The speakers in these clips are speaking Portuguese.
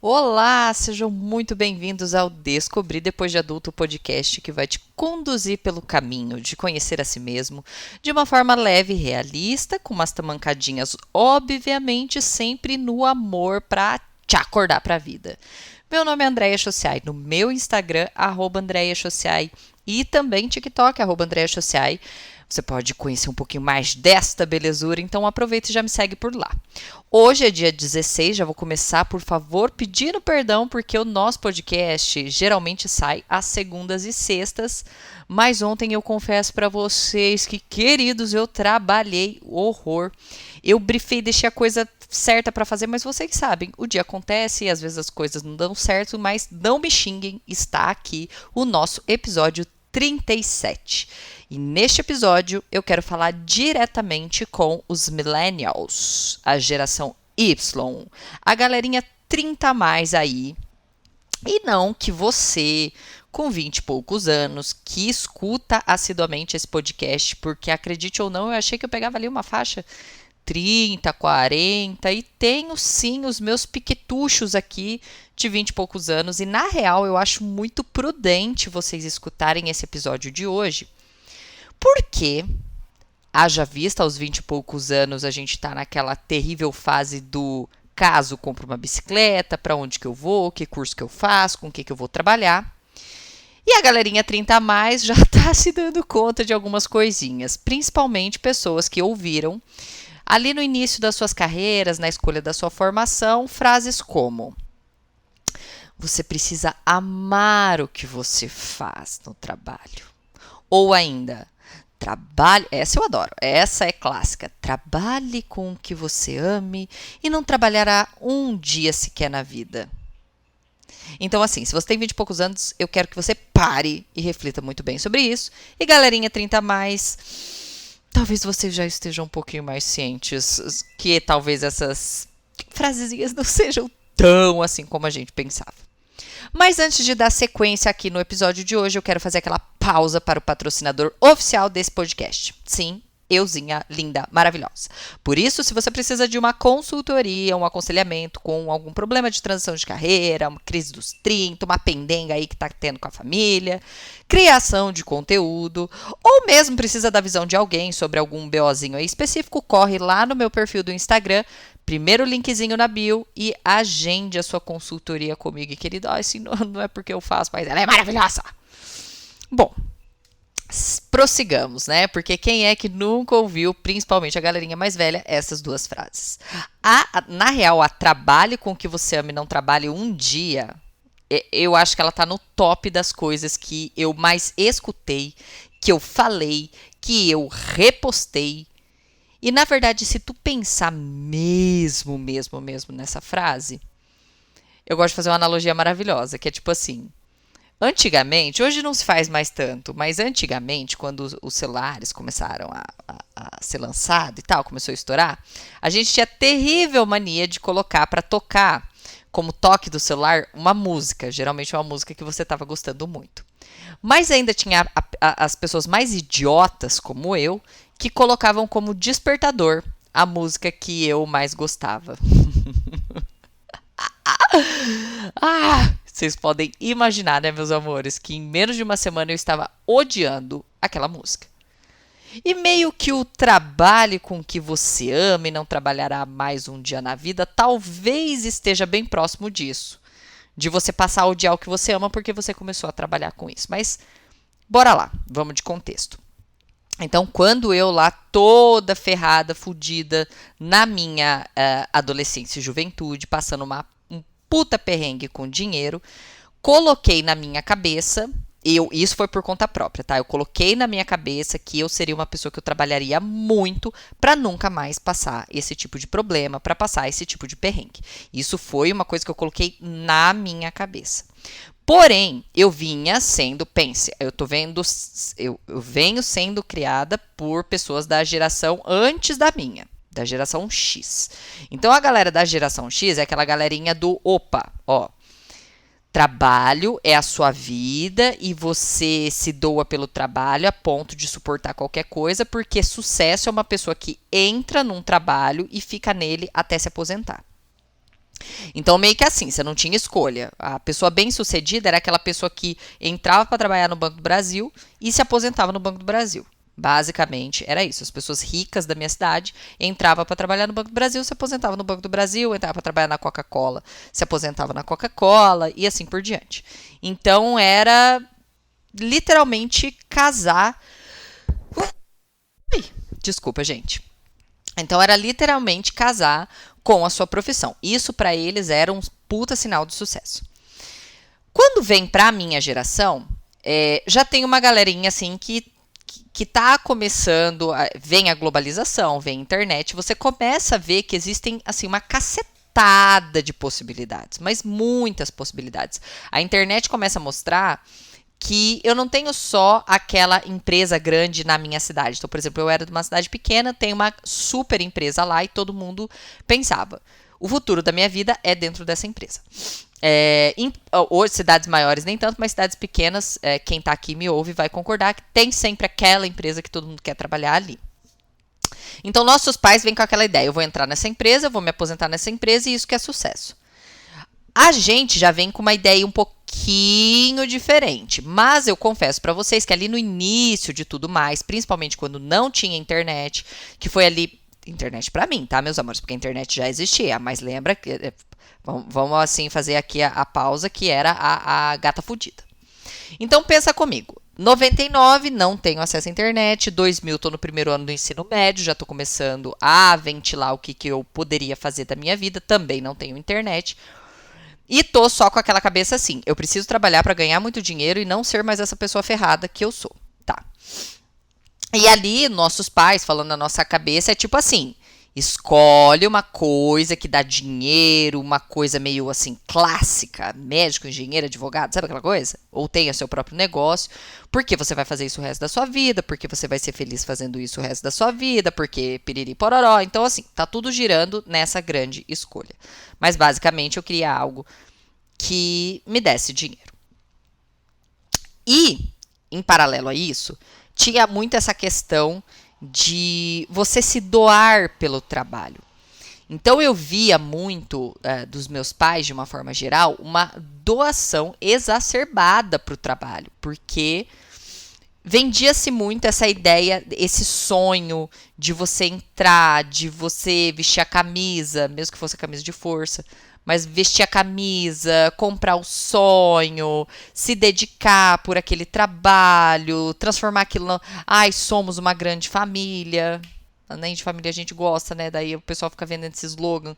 Olá, sejam muito bem-vindos ao Descobrir Depois de Adulto, podcast que vai te conduzir pelo caminho de conhecer a si mesmo de uma forma leve e realista, com umas tamancadinhas, obviamente, sempre no amor para te acordar para a vida. Meu nome é Andréia Chociai, no meu Instagram, @Andréia Chociai, e também TikTok, @Andréia Chociai. Você pode conhecer um pouquinho mais desta belezura, então aproveita e já me segue por lá. Hoje é dia 16, já vou começar, por favor, pedindo perdão, porque o nosso podcast geralmente sai às segundas e sextas, mas ontem eu confesso para vocês que, queridos, eu trabalhei horror. Eu brifei, deixei a coisa certa para fazer, mas vocês sabem, o dia acontece e às vezes as coisas não dão certo, mas não me xinguem, está aqui o nosso episódio 37. E neste episódio eu quero falar diretamente com os Millennials, a geração Y, a galerinha 30 a mais aí. E não que você, com 20 e poucos anos, que escuta assiduamente esse podcast, porque acredite ou não, eu achei que eu pegava ali uma faixa 30, 40 e tenho sim os meus piquetuchos aqui de 20 e poucos anos. E na real eu acho muito prudente vocês escutarem esse episódio de hoje, porque, haja vista aos 20 e poucos anos, a gente está naquela terrível fase do caso compro uma bicicleta, para onde que eu vou, que curso que eu faço, com o que eu vou trabalhar. E a galerinha 30 a mais já está se dando conta de algumas coisinhas, principalmente pessoas que ouviram ali no início das suas carreiras, na escolha da sua formação, frases como: você precisa amar o que você faz no trabalho. Ou ainda, trabalhe, essa eu adoro, essa é clássica. Trabalhe com o que você ame e não trabalhará um dia sequer na vida. Então, assim, se você tem 20 e poucos anos, eu quero que você pare e reflita muito bem sobre isso. E galerinha 30 a mais, talvez vocês já estejam um pouquinho mais cientes que talvez essas frasezinhas não sejam tão assim como a gente pensava. Mas antes de dar sequência aqui no episódio de hoje, eu quero fazer aquela pausa para o patrocinador oficial desse podcast. Sim, euzinha, linda, maravilhosa. Por isso, se você precisa de uma consultoria, um aconselhamento com algum problema de transição de carreira, uma crise dos 30, uma pendenga aí que tá tendo com a família, criação de conteúdo, ou mesmo precisa da visão de alguém sobre algum BOzinho aí específico, corre lá no meu perfil do Instagram, primeiro linkzinho na bio, e agende a sua consultoria comigo, querido. Assim, não é porque eu faço, mas ela é maravilhosa. Bom, prossigamos, né? Porque quem é que nunca ouviu, principalmente a galerinha mais velha, essas duas frases? Na real, a trabalhe com o que você ama e não trabalhe um dia, eu acho que ela tá no top das coisas que eu mais escutei, que eu falei, que eu repostei. E na verdade, se tu pensar mesmo nessa frase, eu gosto de fazer uma analogia maravilhosa, que é tipo assim: antigamente, hoje não se faz mais tanto, mas antigamente, quando os celulares começaram a ser lançados e tal, começou a estourar, a gente tinha a terrível mania de colocar para tocar, como toque do celular, uma música, geralmente uma música que você estava gostando muito. Mas ainda tinha as pessoas mais idiotas, como eu, que colocavam como despertador a música que eu mais gostava. Vocês podem imaginar, né, meus amores, que em menos de uma semana eu estava odiando aquela música. E meio que o trabalhe com o que você ama e não trabalhará mais um dia na vida, talvez esteja bem próximo disso. De você passar a odiar o que você ama porque você começou a trabalhar com isso. Mas bora lá, vamos de contexto. Então, quando eu lá toda ferrada, fudida, na minha adolescência e juventude, passando um puta perrengue com dinheiro, coloquei na minha cabeça, isso foi por conta própria, tá? Eu coloquei na minha cabeça que eu seria uma pessoa que eu trabalharia muito para nunca mais passar esse tipo de problema, para passar esse tipo de perrengue. Isso foi uma coisa que eu coloquei na minha cabeça. Porém, eu vinha sendo, pense, eu venho sendo criada por pessoas da geração antes da minha, da geração X. Então, a galera da geração X é aquela galerinha do, opa, ó, trabalho é a sua vida e você se doa pelo trabalho a ponto de suportar qualquer coisa, porque sucesso é uma pessoa que entra num trabalho e fica nele até se aposentar. Então, meio que assim, você não tinha escolha. A pessoa bem-sucedida era aquela pessoa que entrava para trabalhar no Banco do Brasil e se aposentava no Banco do Brasil. Basicamente, era isso. As pessoas ricas da minha cidade entravam para trabalhar no Banco do Brasil, se aposentavam no Banco do Brasil, entravam para trabalhar na Coca-Cola, se aposentava na Coca-Cola e assim por diante. Então, era literalmente casar. Ui, desculpa, gente. Então, era literalmente casar com a sua profissão. Isso para eles era um puta sinal de sucesso. Quando vem para a minha geração, já tem uma galerinha assim que tá começando, vem a globalização, vem a internet, você começa a ver que existem assim uma cacetada de possibilidades, mas muitas possibilidades. A internet começa a mostrar que eu não tenho só aquela empresa grande na minha cidade. Então, por exemplo, eu era de uma cidade pequena, tem uma super empresa lá e todo mundo pensava, o futuro da minha vida é dentro dessa empresa. Hoje, cidades maiores nem tanto, mas cidades pequenas, quem tá aqui me ouve vai concordar que tem sempre aquela empresa que todo mundo quer trabalhar ali. Então, nossos pais vêm com aquela ideia, eu vou entrar nessa empresa, eu vou me aposentar nessa empresa e isso que é sucesso. A gente já vem com uma ideia um pouquinho diferente, mas eu confesso para vocês que ali no início de tudo mais, principalmente quando não tinha internet, que foi ali, internet para mim, tá, meus amores, porque a internet já existia, mas lembra que, vamos assim fazer aqui a pausa, que era a gata fudida. Então pensa comigo, 99 não tenho acesso à internet, 2000 estou no primeiro ano do ensino médio, já estou começando a ventilar o que eu poderia fazer da minha vida, também não tenho internet. E tô só com aquela cabeça assim, eu preciso trabalhar para ganhar muito dinheiro e não ser mais essa pessoa ferrada que eu sou, tá? E ali, nossos pais, falando na nossa cabeça, é tipo assim, escolhe uma coisa que dá dinheiro, uma coisa meio assim, clássica, médico, engenheiro, advogado, sabe aquela coisa? Ou tenha seu próprio negócio, porque você vai fazer isso o resto da sua vida, porque você vai ser feliz fazendo isso o resto da sua vida, porque piriri pororó. Então, assim, tá tudo girando nessa grande escolha. Mas, basicamente, eu queria algo que me desse dinheiro. E, em paralelo a isso, tinha muito essa questão de você se doar pelo trabalho. Então eu via muito dos meus pais, de uma forma geral, uma doação exacerbada para o trabalho, porque vendia-se muito essa ideia, esse sonho de você entrar, de você vestir a camisa, mesmo que fosse a camisa de força, mas vestir a camisa, comprar o sonho, se dedicar por aquele trabalho, transformar aquilo no... Ai, somos uma grande família. Nem de família a gente gosta, né? Daí o pessoal fica vendendo esse slogan,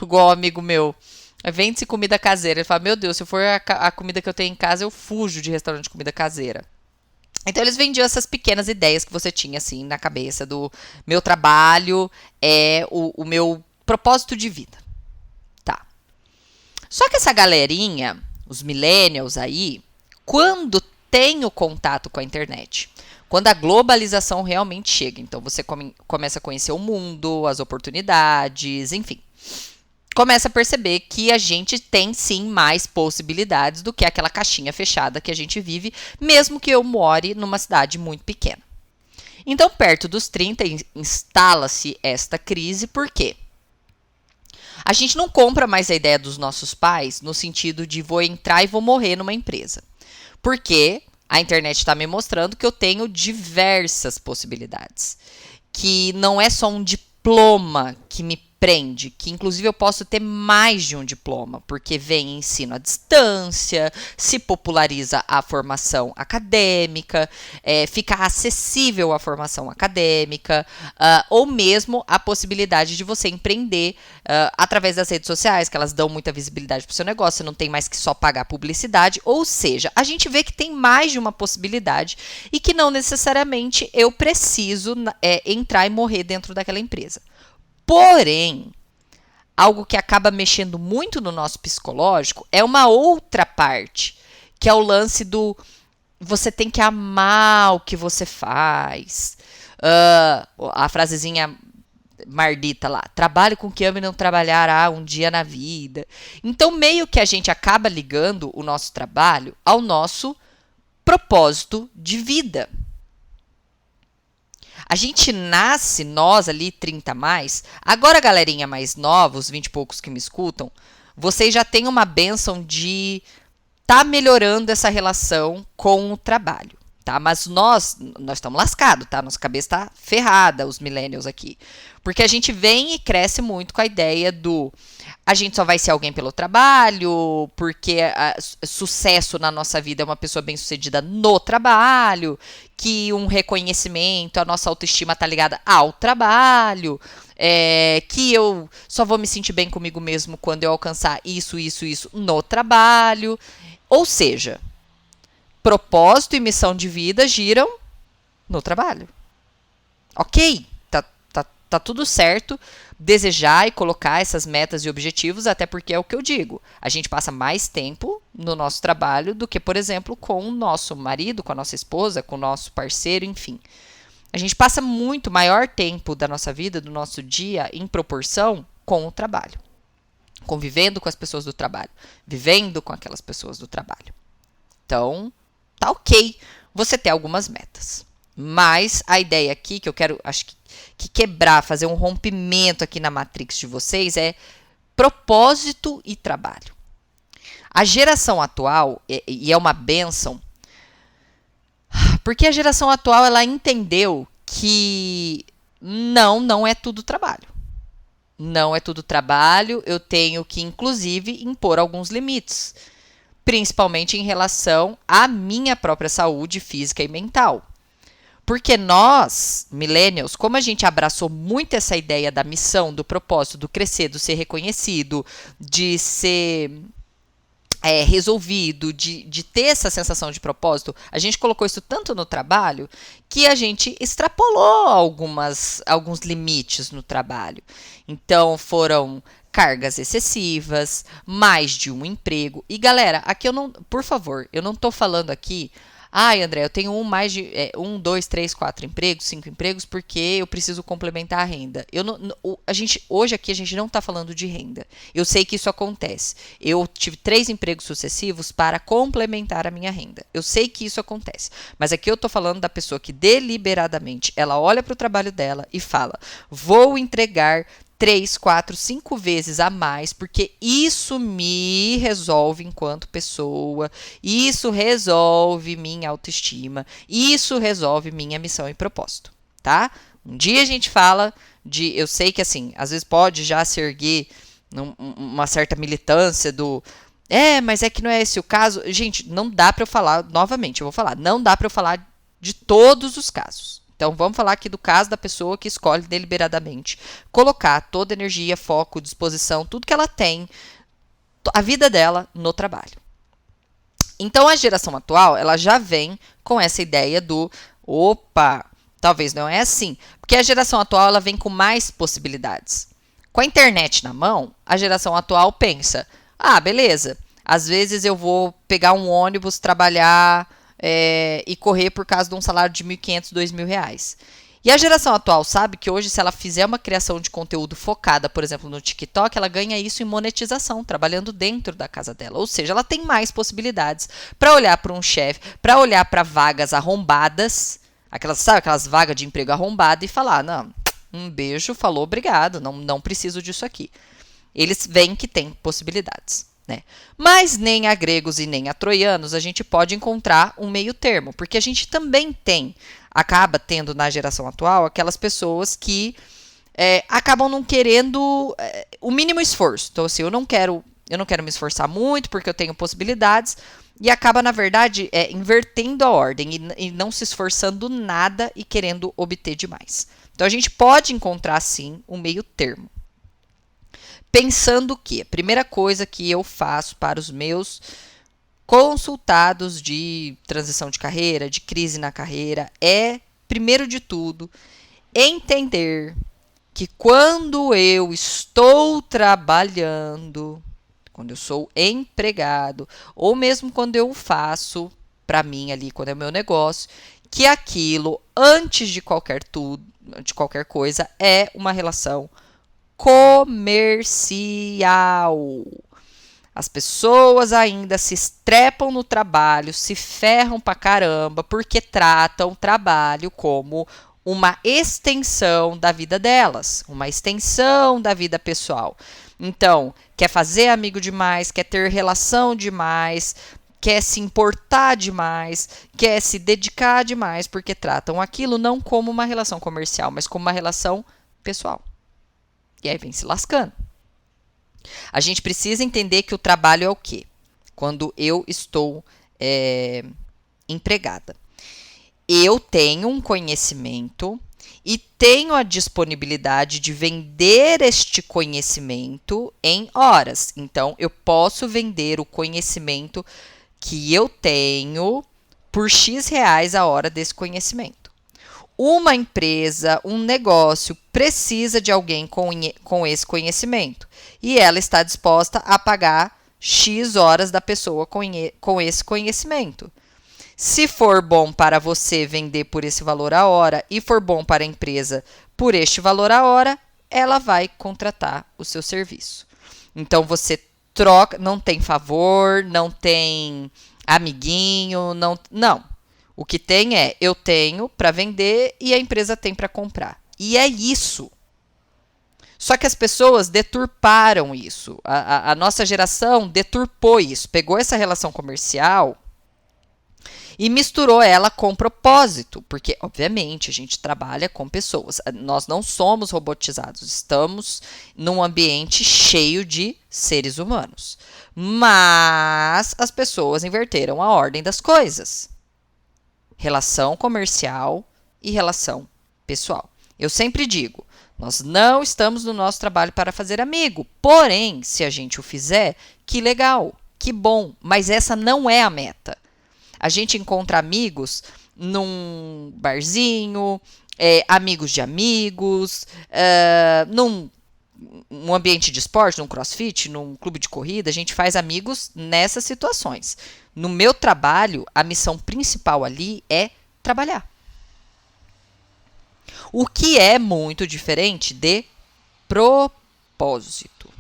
igual um amigo meu. Vende-se comida caseira. Ele fala, meu Deus, se for a comida que eu tenho em casa, eu fujo de restaurante de comida caseira. Então eles vendiam essas pequenas ideias que você tinha assim na cabeça do meu trabalho é o meu propósito de vida. Tá. Só que essa galerinha, os millennials aí, quando tem o contato com a internet, quando a globalização realmente chega, então você começa a conhecer o mundo, as oportunidades, enfim, começa a perceber que a gente tem sim mais possibilidades do que aquela caixinha fechada que a gente vive, mesmo que eu more numa cidade muito pequena. Então, perto dos 30, instala-se esta crise, por quê? A gente não compra mais a ideia dos nossos pais no sentido de vou entrar e vou morrer numa empresa. Porque a internet está me mostrando que eu tenho diversas possibilidades. Que não é só um diploma que me prende, que inclusive eu posso ter mais de um diploma, porque vem ensino à distância, se populariza a formação acadêmica, fica acessível a formação acadêmica, ou mesmo a possibilidade de você empreender através das redes sociais, que elas dão muita visibilidade para o seu negócio, você não tem mais que só pagar publicidade, ou seja, a gente vê que tem mais de uma possibilidade e que não necessariamente eu preciso entrar e morrer dentro daquela empresa. Porém, algo que acaba mexendo muito no nosso psicológico é uma outra parte, que é o lance do você tem que amar o que você faz. A frasezinha mardita lá, trabalhe com o que ama e não trabalhará um dia na vida. Então, meio que a gente acaba ligando o nosso trabalho ao nosso propósito de vida. A gente nasce, nós ali, 30 a mais. Agora, a galerinha mais nova, os 20 e poucos que me escutam, vocês já têm uma bênção de tá melhorando essa relação com o trabalho, tá? Mas nós estamos lascados, tá? Nossa cabeça tá ferrada, os millennials aqui. Porque a gente vem e cresce muito com a ideia do a gente só vai ser alguém pelo trabalho, porque sucesso na nossa vida é uma pessoa bem-sucedida no trabalho, que um reconhecimento, a nossa autoestima tá ligada ao trabalho, que eu só vou me sentir bem comigo mesmo quando eu alcançar isso no trabalho. Ou seja, propósito e missão de vida giram no trabalho. Ok, tá tudo certo desejar e colocar essas metas e objetivos, até porque é o que eu digo. A gente passa mais tempo no nosso trabalho do que, por exemplo, com o nosso marido, com a nossa esposa, com o nosso parceiro, enfim. A gente passa muito maior tempo da nossa vida, do nosso dia, em proporção com o trabalho. Convivendo com as pessoas do trabalho. Vivendo com aquelas pessoas do trabalho. Então, tá ok você ter algumas metas. Mas a ideia aqui que eu quero, acho que quebrar, fazer um rompimento aqui na matrix de vocês é propósito e trabalho. A geração atual, e é uma bênção, porque a geração atual ela entendeu que não é tudo trabalho. Não é tudo trabalho, eu tenho que, inclusive, impor alguns limites. Principalmente em relação à minha própria saúde física e mental. Porque nós, millennials, como a gente abraçou muito essa ideia da missão, do propósito, do crescer, do ser reconhecido, de ser resolvido, de ter essa sensação de propósito, a gente colocou isso tanto no trabalho que a gente extrapolou alguns limites no trabalho. Então, foram cargas excessivas, mais de um emprego. E, galera, aqui por favor, eu não tô falando aqui, ai, André, eu tenho mais de 1, 2, 3, 4 empregos, 5 empregos, porque eu preciso complementar a renda. Hoje aqui a gente não está falando de renda. Eu sei que isso acontece. Eu tive 3 empregos sucessivos para complementar a minha renda. Eu sei que isso acontece. Mas aqui eu estou falando da pessoa que deliberadamente ela olha para o trabalho dela e fala: vou entregar 3, 4, 5 vezes a mais, porque isso me resolve enquanto pessoa, isso resolve minha autoestima, isso resolve minha missão e propósito, tá? Um dia a gente fala eu sei que assim, às vezes pode já se erguer uma certa militância mas é que não é esse o caso. Gente, não dá para eu falar, novamente, eu vou falar, não dá para eu falar de todos os casos. Então, vamos falar aqui do caso da pessoa que escolhe deliberadamente colocar toda energia, foco, disposição, tudo que ela tem, a vida dela no trabalho. Então, a geração atual, ela já vem com essa ideia talvez não é assim. Porque a geração atual, ela vem com mais possibilidades. Com a internet na mão, a geração atual pensa, beleza, às vezes eu vou pegar um ônibus, trabalhar e correr por causa de um salário de R$1.500, R$2.000. E a geração atual sabe que hoje, se ela fizer uma criação de conteúdo focada, por exemplo, no TikTok, ela ganha isso em monetização, trabalhando dentro da casa dela. Ou seja, ela tem mais possibilidades para olhar para um chefe, para olhar para vagas arrombadas, aquelas vagas de emprego arrombada e falar, não, um beijo, falou, obrigado, não preciso disso aqui. Eles veem que tem possibilidades. Né? Mas nem a gregos e nem a troianos a gente pode encontrar um meio termo, porque a gente também acaba tendo na geração atual aquelas pessoas que acabam não querendo o mínimo esforço. Então, assim, eu não quero me esforçar muito porque eu tenho possibilidades e acaba, na verdade, invertendo a ordem e não se esforçando nada e querendo obter demais. Então, a gente pode encontrar, sim, um meio termo. Pensando que a primeira coisa que eu faço para os meus consultados de transição de carreira, de crise na carreira, é, primeiro de tudo, entender que quando eu estou trabalhando, quando eu sou empregado, ou mesmo quando eu faço para mim ali, quando é o meu negócio, que aquilo, antes de qualquer coisa, é uma relação comercial. As pessoas ainda se estrepam no trabalho, se ferram pra caramba, porque tratam o trabalho como uma extensão da vida delas, uma extensão da vida pessoal. Então, quer fazer amigo demais, quer ter relação demais, quer se importar demais, quer se dedicar demais, porque tratam aquilo não como uma relação comercial, mas como uma relação pessoal. E aí vem se lascando. A gente precisa entender que o trabalho é o quê? Quando eu estou empregada. Eu tenho um conhecimento e tenho a disponibilidade de vender este conhecimento em horas. Então, eu posso vender o conhecimento que eu tenho por X reais a hora desse conhecimento. Uma empresa, um negócio precisa de alguém com esse conhecimento e ela está disposta a pagar X horas da pessoa com esse conhecimento. Se for bom para você vender por esse valor a hora e for bom para a empresa por este valor a hora, ela vai contratar o seu serviço. Então, você troca, não tem favor, não tem amiguinho, não. O que tem é, eu tenho para vender e a empresa tem para comprar. E é isso. Só que as pessoas deturparam isso. A nossa geração deturpou isso. Pegou essa relação comercial e misturou ela com propósito, porque, obviamente, a gente trabalha com pessoas. Nós não somos robotizados, estamos num ambiente cheio de seres humanos. Mas as pessoas inverteram a ordem das coisas. Relação comercial e relação pessoal. Eu sempre digo, nós não estamos no nosso trabalho para fazer amigo. Porém, se a gente o fizer, que legal, que bom, mas essa não é a meta. A gente encontra amigos num barzinho, amigos de amigos, num ambiente de esporte, num crossfit, num clube de corrida. A gente faz amigos nessas situações. No meu trabalho, a missão principal ali é trabalhar. O que é muito diferente de propósito.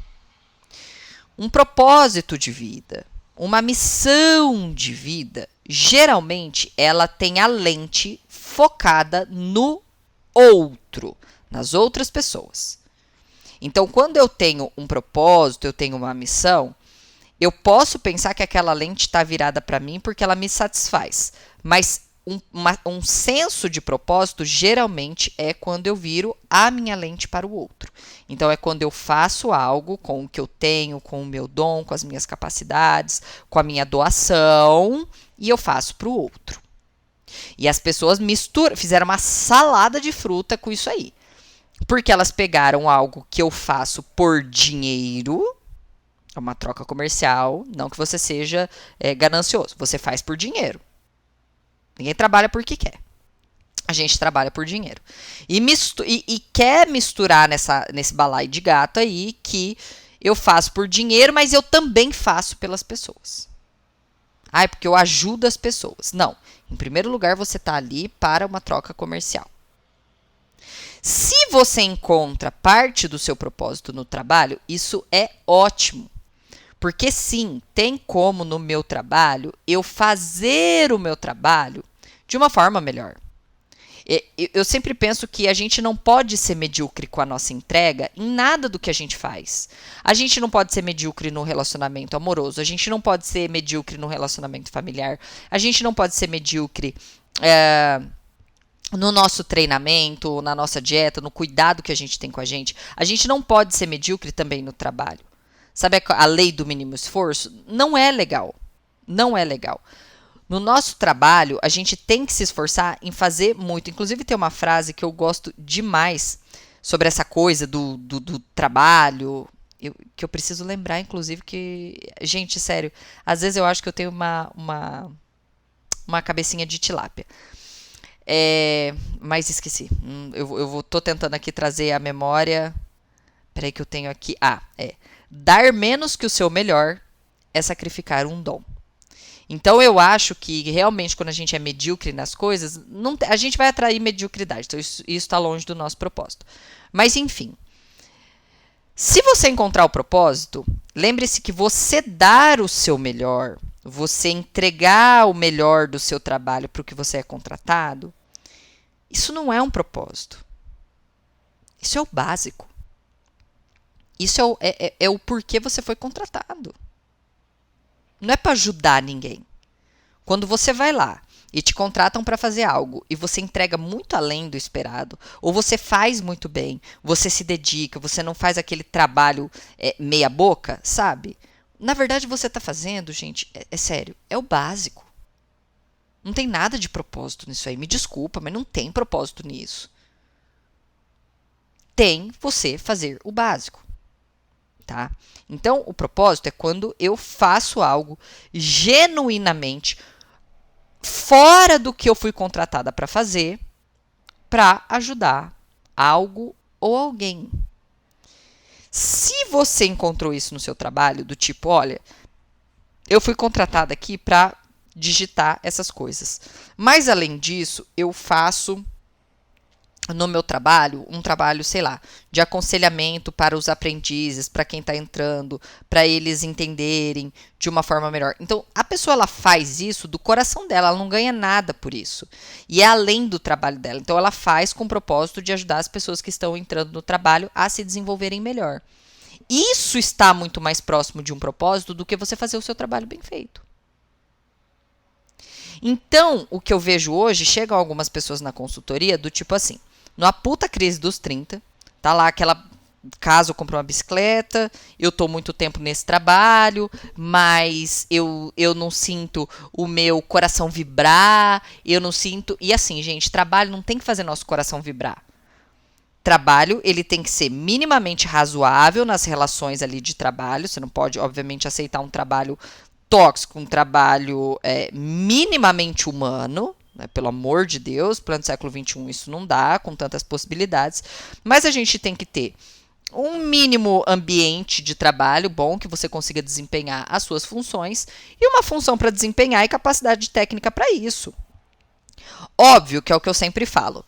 Um propósito de vida, uma missão de vida, geralmente ela tem a lente focada no outro, nas outras pessoas. Então, quando eu tenho um propósito, eu tenho uma missão, eu posso pensar que aquela lente está virada para mim porque ela me satisfaz. Mas um senso de propósito geralmente é quando eu viro a minha lente para o outro. Então, é quando eu faço algo com o que eu tenho, com o meu dom, com as minhas capacidades, com a minha doação, e eu faço para o outro. E as pessoas fizeram uma salada de fruta com isso aí. Porque elas pegaram algo que eu faço por dinheiro, é uma troca comercial, não que você seja ganancioso, você faz por dinheiro. Ninguém trabalha porque quer. A gente trabalha por dinheiro. E quer misturar nesse balaio de gato aí que eu faço por dinheiro, mas eu também faço pelas pessoas. Ah, é porque eu ajudo as pessoas. Não. Em primeiro lugar, você está ali para uma troca comercial. Se você encontra parte do seu propósito no trabalho, isso é ótimo. Porque sim, tem como no meu trabalho eu fazer o meu trabalho de uma forma melhor. Eu sempre penso que a gente não pode ser medíocre com a nossa entrega em nada do que a gente faz. A gente não pode ser medíocre no relacionamento amoroso, a gente não pode ser medíocre no relacionamento familiar, a gente não pode ser medíocre no nosso treinamento, na nossa dieta, no cuidado que a gente tem com a gente. A gente não pode ser medíocre também no trabalho. Sabe a lei do mínimo esforço? Não é legal. Não é legal. No nosso trabalho, a gente tem que se esforçar em fazer muito. Inclusive, tem uma frase que eu gosto demais sobre essa coisa do trabalho, que eu preciso lembrar, inclusive, que... Gente, sério, às vezes eu acho que eu tenho uma cabecinha de tilápia. Mas esqueci. Tô tentando aqui trazer a memória. Peraí que eu tenho aqui. Dar menos que o seu melhor é sacrificar um dom. Então, eu acho que, realmente, quando a gente é medíocre nas coisas, a gente vai atrair mediocridade. Então, isso está longe do nosso propósito. Mas, enfim. Se você encontrar o propósito, lembre-se que você dar o seu melhor, você, você entregar o melhor do seu trabalho para o que você é contratado, Isso não é um propósito. Isso é o básico. Isso é o porquê você foi contratado. Não é para ajudar ninguém. Quando você vai lá e te contratam para fazer algo e você entrega muito além do esperado, ou você faz muito bem, você se dedica, você não faz aquele trabalho meia boca, sabe? Na verdade, você está fazendo, gente, é sério, é o básico. Não tem nada de propósito nisso aí. Me desculpa, mas não tem propósito nisso. Tem você fazer o básico. Tá? Então, o propósito é quando eu faço algo genuinamente fora do que eu fui contratada para fazer, para ajudar algo ou alguém. Se você encontrou isso no seu trabalho, do tipo, olha, eu fui contratada aqui para digitar essas coisas. Mas, além disso, eu faço no meu trabalho, um trabalho, sei lá, de aconselhamento para os aprendizes, para quem está entrando, para eles entenderem de uma forma melhor. Então, a pessoa ela faz isso do coração dela, ela não ganha nada por isso. E é além do trabalho dela. Então, ela faz com o propósito de ajudar as pessoas que estão entrando no trabalho a se desenvolverem melhor. Isso está muito mais próximo de um propósito do que você fazer o seu trabalho bem feito. Então, o que eu vejo hoje, chegam algumas pessoas na consultoria do tipo assim, numa puta crise dos 30, tá lá aquela caso eu comprei uma bicicleta, eu tô muito tempo nesse trabalho, mas eu não sinto o meu coração vibrar, eu não sinto... E assim, gente, trabalho não tem que fazer nosso coração vibrar. Trabalho, ele tem que ser minimamente razoável nas relações ali de trabalho, você não pode, obviamente, aceitar um trabalho tóxico, um trabalho minimamente humano, né, pelo amor de Deus, plano do século XXI isso não dá, com tantas possibilidades, mas a gente tem que ter um mínimo ambiente de trabalho bom, que você consiga desempenhar as suas funções, e uma função para desempenhar e capacidade técnica para isso. Óbvio que é o que eu sempre falo,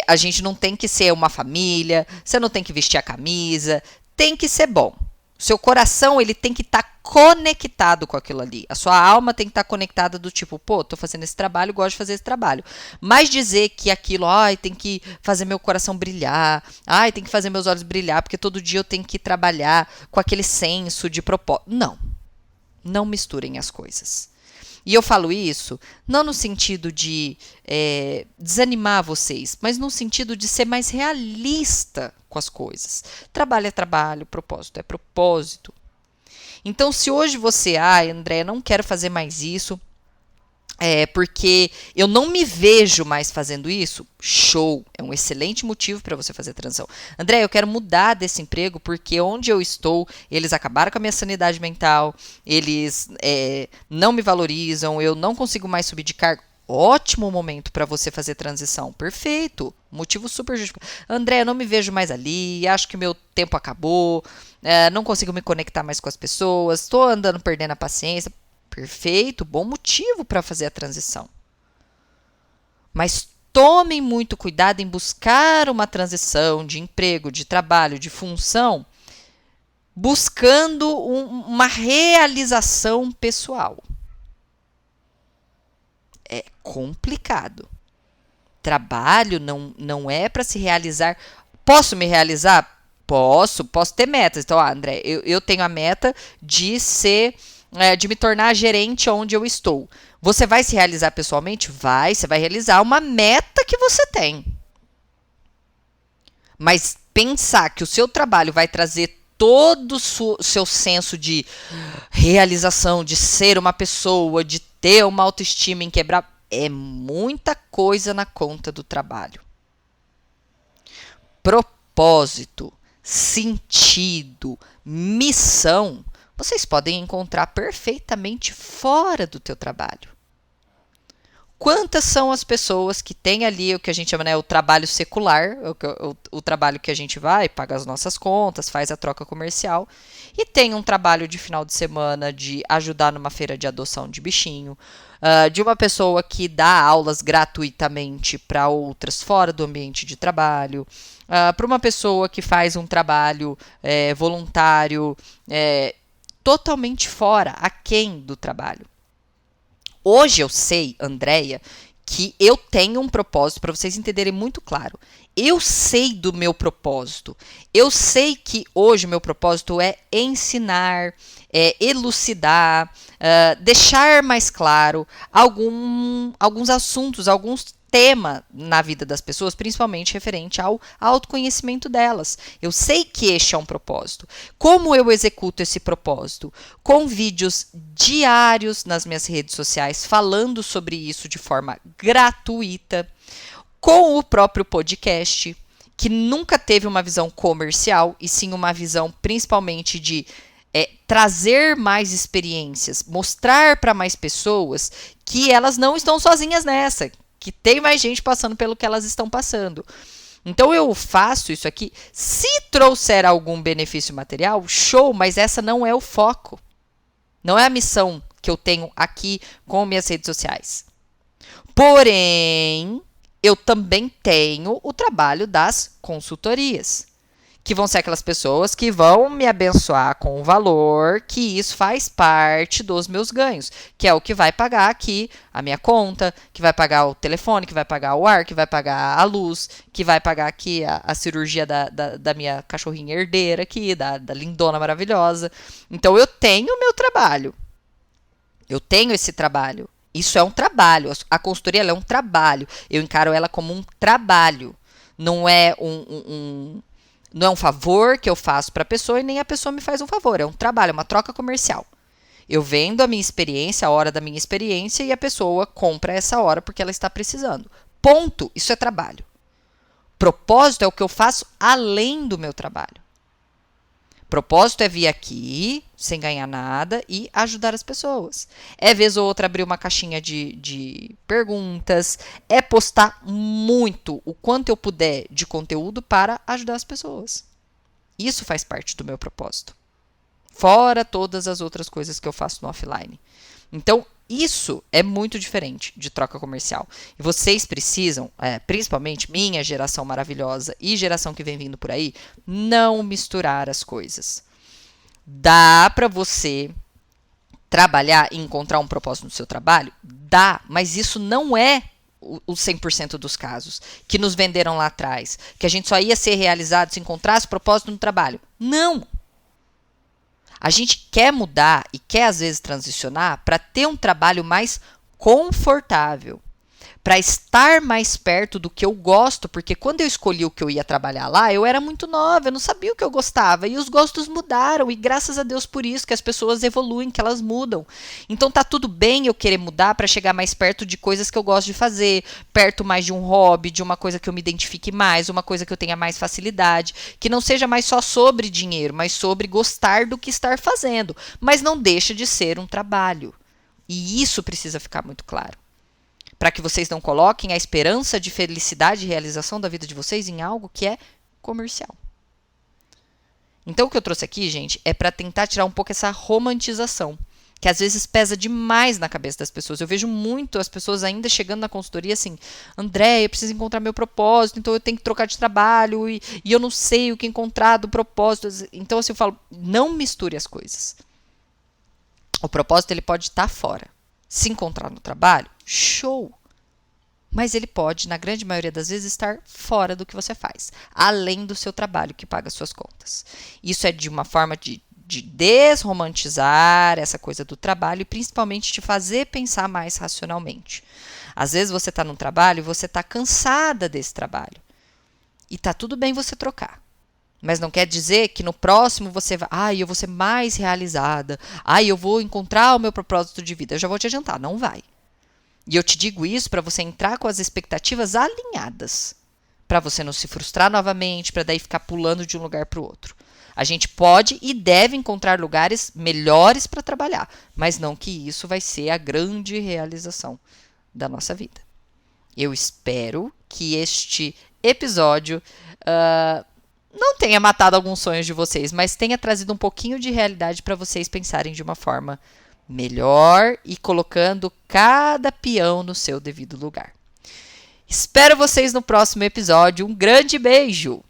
a gente não tem que ser uma família, você não tem que vestir a camisa, tem que ser bom. Seu coração, ele tem que estar conectado com aquilo ali. A sua alma tem que estar conectada do tipo, pô, tô fazendo esse trabalho, gosto de fazer esse trabalho. Mas dizer que aquilo, tem que fazer meu coração brilhar, tem que fazer meus olhos brilhar, porque todo dia eu tenho que trabalhar com aquele senso de propósito. Não. Não misturem as coisas. E eu falo isso não no sentido de desanimar vocês, mas no sentido de ser mais realista com as coisas. Trabalho é trabalho, propósito é propósito. Então, se hoje você, André, não quero fazer mais isso, porque eu não me vejo mais fazendo isso, show, é um excelente motivo para você fazer a transição. André, eu quero mudar desse emprego porque onde eu estou, eles acabaram com a minha sanidade mental, eles não me valorizam, eu não consigo mais subir de cargo. Ótimo momento para você fazer transição, perfeito, motivo super justificado. André, eu não me vejo mais ali, acho que meu tempo acabou, não consigo me conectar mais com as pessoas, estou andando perdendo a paciência. Perfeito, bom motivo para fazer a transição. Mas tomem muito cuidado em buscar uma transição de emprego, de trabalho, de função, buscando uma realização pessoal. É complicado. Trabalho não é para se realizar. Posso me realizar? Posso ter metas. Então, André, eu tenho a meta de de me tornar gerente onde eu estou. Você vai se realizar pessoalmente? Vai, você vai realizar uma meta que você tem. Mas pensar que o seu trabalho vai trazer todo o seu senso de realização, de ser uma pessoa, de ter uma autoestima inquebrável, é muita coisa na conta do trabalho. Propósito, sentido, missão, vocês podem encontrar perfeitamente fora do teu trabalho. Quantas são as pessoas que têm ali o que a gente chama, o trabalho secular, o trabalho que a gente vai, paga as nossas contas, faz a troca comercial, e tem um trabalho de final de semana de ajudar numa feira de adoção de bichinho, de uma pessoa que dá aulas gratuitamente para outras fora do ambiente de trabalho, para uma pessoa que faz um trabalho voluntário totalmente fora, aquém do trabalho. Hoje eu sei, Andréia, que eu tenho um propósito, para vocês entenderem muito claro. Eu sei do meu propósito. Eu sei que hoje o meu propósito é ensinar, elucidar, deixar mais claro alguns assuntos, alguns temas na vida das pessoas, principalmente referente ao autoconhecimento delas. Eu sei que este é um propósito. Como eu executo esse propósito? Com vídeos diários nas minhas redes sociais, falando sobre isso de forma gratuita, com o próprio podcast, que nunca teve uma visão comercial, e sim uma visão principalmente de trazer mais experiências, mostrar para mais pessoas que elas não estão sozinhas nessa, que tem mais gente passando pelo que elas estão passando. Então eu faço isso aqui, se trouxer algum benefício material, show, mas essa não é o foco. Não é a missão que eu tenho aqui com minhas redes sociais. Porém, eu também tenho o trabalho das consultorias, que vão ser aquelas pessoas que vão me abençoar com o valor, que isso faz parte dos meus ganhos, que é o que vai pagar aqui a minha conta, que vai pagar o telefone, que vai pagar o ar, que vai pagar a luz, que vai pagar aqui a cirurgia da minha cachorrinha herdeira aqui, da lindona maravilhosa. Então, eu tenho o meu trabalho. Eu tenho esse trabalho. Isso é um trabalho. A consultoria ela é um trabalho. Eu encaro ela como um trabalho. Não é não é um favor que eu faço para a pessoa e nem a pessoa me faz um favor. É um trabalho, é uma troca comercial. Eu vendo a minha experiência, a hora da minha experiência, e a pessoa compra essa hora porque ela está precisando. Ponto. Isso é trabalho. Propósito é o que eu faço além do meu trabalho. Propósito é vir aqui, sem ganhar nada, e ajudar as pessoas. É vez ou outra abrir uma caixinha de perguntas, é postar muito, o quanto eu puder de conteúdo para ajudar as pessoas. Isso faz parte do meu propósito. Fora todas as outras coisas que eu faço no offline. Então, isso é muito diferente de troca comercial. E vocês precisam, principalmente minha geração maravilhosa e geração que vem vindo por aí, não misturar as coisas. Dá para você trabalhar e encontrar um propósito no seu trabalho? Dá, mas isso não é o 100% dos casos que nos venderam lá atrás. Que a gente só ia ser realizado se encontrasse propósito no trabalho. Não! A gente quer mudar e quer, às vezes, transicionar para ter um trabalho mais confortável, para estar mais perto do que eu gosto, porque quando eu escolhi o que eu ia trabalhar lá, eu era muito nova, eu não sabia o que eu gostava, e os gostos mudaram, e graças a Deus por isso, que as pessoas evoluem, que elas mudam. Então tá tudo bem eu querer mudar para chegar mais perto de coisas que eu gosto de fazer, perto mais de um hobby, de uma coisa que eu me identifique mais, uma coisa que eu tenha mais facilidade, que não seja mais só sobre dinheiro, mas sobre gostar do que estar fazendo, mas não deixa de ser um trabalho. E isso precisa ficar muito claro. Para que vocês não coloquem a esperança de felicidade e realização da vida de vocês em algo que é comercial. Então, o que eu trouxe aqui, gente, é para tentar tirar um pouco essa romantização, que às vezes pesa demais na cabeça das pessoas. Eu vejo muito as pessoas ainda chegando na consultoria assim, André, eu preciso encontrar meu propósito, então eu tenho que trocar de trabalho e eu não sei o que encontrar do propósito. Então, assim, eu falo, não misture as coisas. O propósito, ele pode estar fora. Se encontrar no trabalho, show! Mas ele pode, na grande maioria das vezes, estar fora do que você faz, além do seu trabalho que paga suas contas. Isso é de uma forma de desromantizar essa coisa do trabalho e principalmente te fazer pensar mais racionalmente. Às vezes você está num trabalho e você está cansada desse trabalho. E está tudo bem você trocar. Mas não quer dizer que no próximo você vai, eu vou ser mais realizada, eu vou encontrar o meu propósito de vida. Eu já vou te adiantar, não vai. E eu te digo isso para você entrar com as expectativas alinhadas, para você não se frustrar novamente, para daí ficar pulando de um lugar para o outro. A gente pode e deve encontrar lugares melhores para trabalhar, mas não que isso vai ser a grande realização da nossa vida. Eu espero que este episódio não tenha matado alguns sonhos de vocês, mas tenha trazido um pouquinho de realidade para vocês pensarem de uma forma melhor e colocando cada peão no seu devido lugar. Espero vocês no próximo episódio. Um grande beijo!